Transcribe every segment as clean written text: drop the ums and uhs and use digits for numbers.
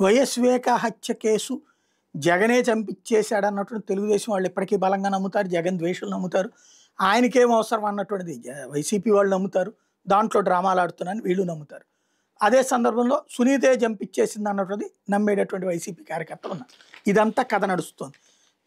YS Viveka హత్య case జగనే చంపించేశాడన్నటువంటి తెలుగుదేశం వాళ్ళు ఇప్పటికీ బలంగా నమ్ముతారు. జగన్ ద్వేషులు నమ్ముతారు. ఆయనకేం అవసరం అన్నటువంటిది వైసీపీ వాళ్ళు నమ్ముతారు. దాంట్లో డ్రామాలు ఆడుతున్నారని వీళ్ళు నమ్ముతారు. అదే సందర్భంలో సునీతే చంపించేసింది అన్నటువంటిది నమ్మేటటువంటి వైసీపీ కార్యకర్తలు ఉన్నారు. ఇదంతా కథ నడుస్తుంది.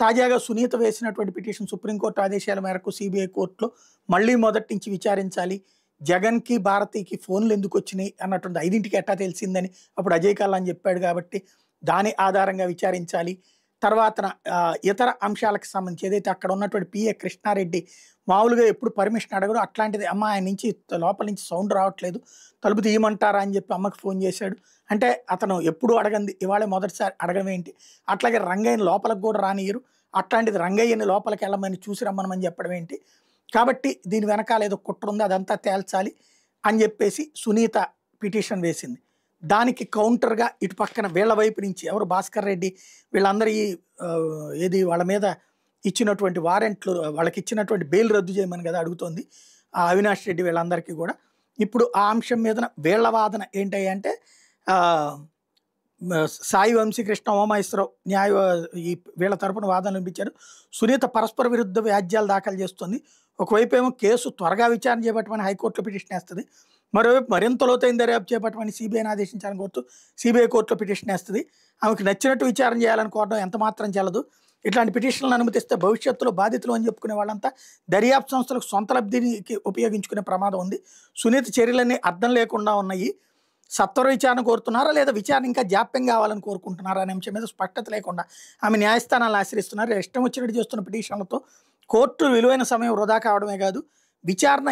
తాజాగా సునీత వేసినటువంటి పిటిషన్ సుప్రీంకోర్టు ఆదేశాల మేరకు సిబిఐ కోర్టులో మళ్ళీ మొదటి నుంచి విచారించాలి. జగన్కి భారతికి ఫోన్లు ఎందుకు వచ్చినాయి అన్నటువంటి 5ంటికి ఎట్టా తెలిసిందని అప్పుడు అజయ్ కల్లాన్ చెప్పాడు కాబట్టి దాని ఆధారంగా విచారించాలి. తర్వాత ఇతర అంశాలకు సంబంధించి ఏదైతే అక్కడ ఉన్నటువంటి పిఏ కృష్ణారెడ్డి మామూలుగా ఎప్పుడు పర్మిషన్ అడగడు, అట్లాంటిది అమ్మ ఆయన నుంచి లోపల నుంచి సౌండ్ రావట్లేదు, తలుపు తీయమంటారా అని చెప్పి అమ్మకి ఫోన్ చేశాడు. అంటే అతను ఎప్పుడు అడగంది ఇవాళ మొదటిసారి అడగడం ఏంటి? అట్లాగే రంగయ్యని లోపలికి కూడా రానియరు, అట్లాంటిది రంగయ్యని లోపలికి వెళ్ళమని చూసి రమ్మనమని చెప్పడం ఏంటి? కాబట్టి దీని వెనకాల ఏదో కుట్ర ఉంది, అదంతా తేల్చాలి అని చెప్పేసి సునీత పిటిషన్ వేసింది. దానికి కౌంటర్గా ఇటు పక్కన వీళ్ళ వైపు నుంచి ఎవరు భాస్కర్ రెడ్డి వీళ్ళందరి ఏది వాళ్ళ మీద ఇచ్చినటువంటి వారెంట్లు వాళ్ళకి ఇచ్చినటువంటి బెయిల్ రద్దు చేయమని కదా అడుగుతోంది అవినాష్ రెడ్డి వీళ్ళందరికీ కూడా. ఇప్పుడు ఆ అంశం మీద వీళ్ళ వాదన ఏంటంటే సాయి వంశీకృష్ణ ఉమామహేశ్వరరావు ఈ వీళ్ళ తరపున వాదనలు వినిపించారు. సునీత పరస్పర విరుద్ధ వ్యాజ్యాలు దాఖలు చేస్తుంది. ఒకవైపు ఏమో కేసు త్వరగా విచారణ చేపట్టమని హైకోర్టులో పిటిషన్ వేస్తుంది, మరోవైపు మరింత లోతైన దర్యాప్తు చేపట్టమని సిబిఐని ఆదేశించాలని కోరుతూ సిబిఐ కోర్టులో పిటిషన్ వేస్తుంది. ఆమెకు నచ్చినట్టు విచారణ చేయాలని కోరడం ఎంత మాత్రం చెల్లదు. ఇట్లాంటి పిటిషన్లను అనుమతిస్తే భవిష్యత్తులో బాధితులు అని చెప్పుకునే వాళ్ళంతా దర్యాప్తు సంస్థలకు సొంత లబ్ధికి ఉపయోగించుకునే ప్రమాదం ఉంది. సునీత చర్యలన్నీ అర్థం లేకుండా ఉన్నాయి. సత్వర విచారణ కోరుతున్నారా లేదా విచారణ ఇంకా జాప్యం కావాలని కోరుకుంటున్నారా అనే అంశం మీద స్పష్టత లేకుండా ఆమె న్యాయస్థానాలను ఆశ్రయిస్తున్నారు. ఇష్టం వచ్చినట్టు చేస్తున్న పిటిషన్లతో కోర్టు విలువైన సమయం వృధా కావడమే కాదు, విచారణ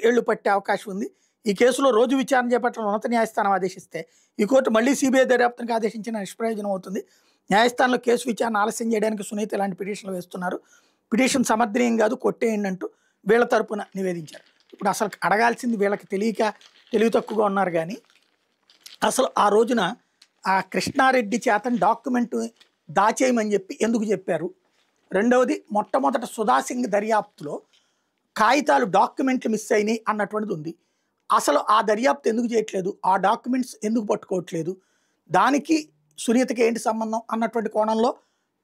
ఏళ్లు పట్టే అవకాశం ఉంది. ఈ కేసులో రోజు విచారణ చేపట్టిన ఉన్నత న్యాయస్థానం ఆదేశిస్తే ఈ కోర్టు మళ్ళీ సిబిఐ దర్యాప్తునికి ఆదేశించిన నిష్ప్రయోజనం అవుతుంది. న్యాయస్థానంలో కేసు విచారణ ఆలస్యం చేయడానికి సునీత ఇలాంటి పిటిషన్లు వేస్తున్నారు. పిటిషన్ సమర్థనీయం కాదు, కొట్టేయండి అంటూ వీళ్ళ తరపున నివేదించారు. ఇప్పుడు అసలు అడగాల్సింది వీళ్ళకి తెలివి తక్కువగా ఉన్నారు. కానీ అసలు ఆ రోజున ఆ కృష్ణారెడ్డి చేతని డాక్యుమెంట్ దాచేయమని చెప్పి ఎందుకు చెప్పారు? రెండవది మొట్టమొదట సుధాసింగ్ దర్యాప్తులో కాగితాలు డాక్యుమెంట్లు మిస్ అయినాయి అన్నటువంటిది ఉంది. అసలు ఆ దర్యాప్తు ఎందుకు చేయట్లేదు, ఆ డాక్యుమెంట్స్ ఎందుకు పట్టుకోవట్లేదు, దానికి సునీతకి ఏంటి సంబంధం అన్నటువంటి కోణంలో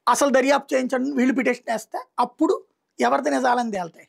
అసలు దర్యాప్తు చేయించండి వీళ్ళు పిటిషన్ వేస్తే అప్పుడు ఎవరిది నిజాలని తేలుతాయి.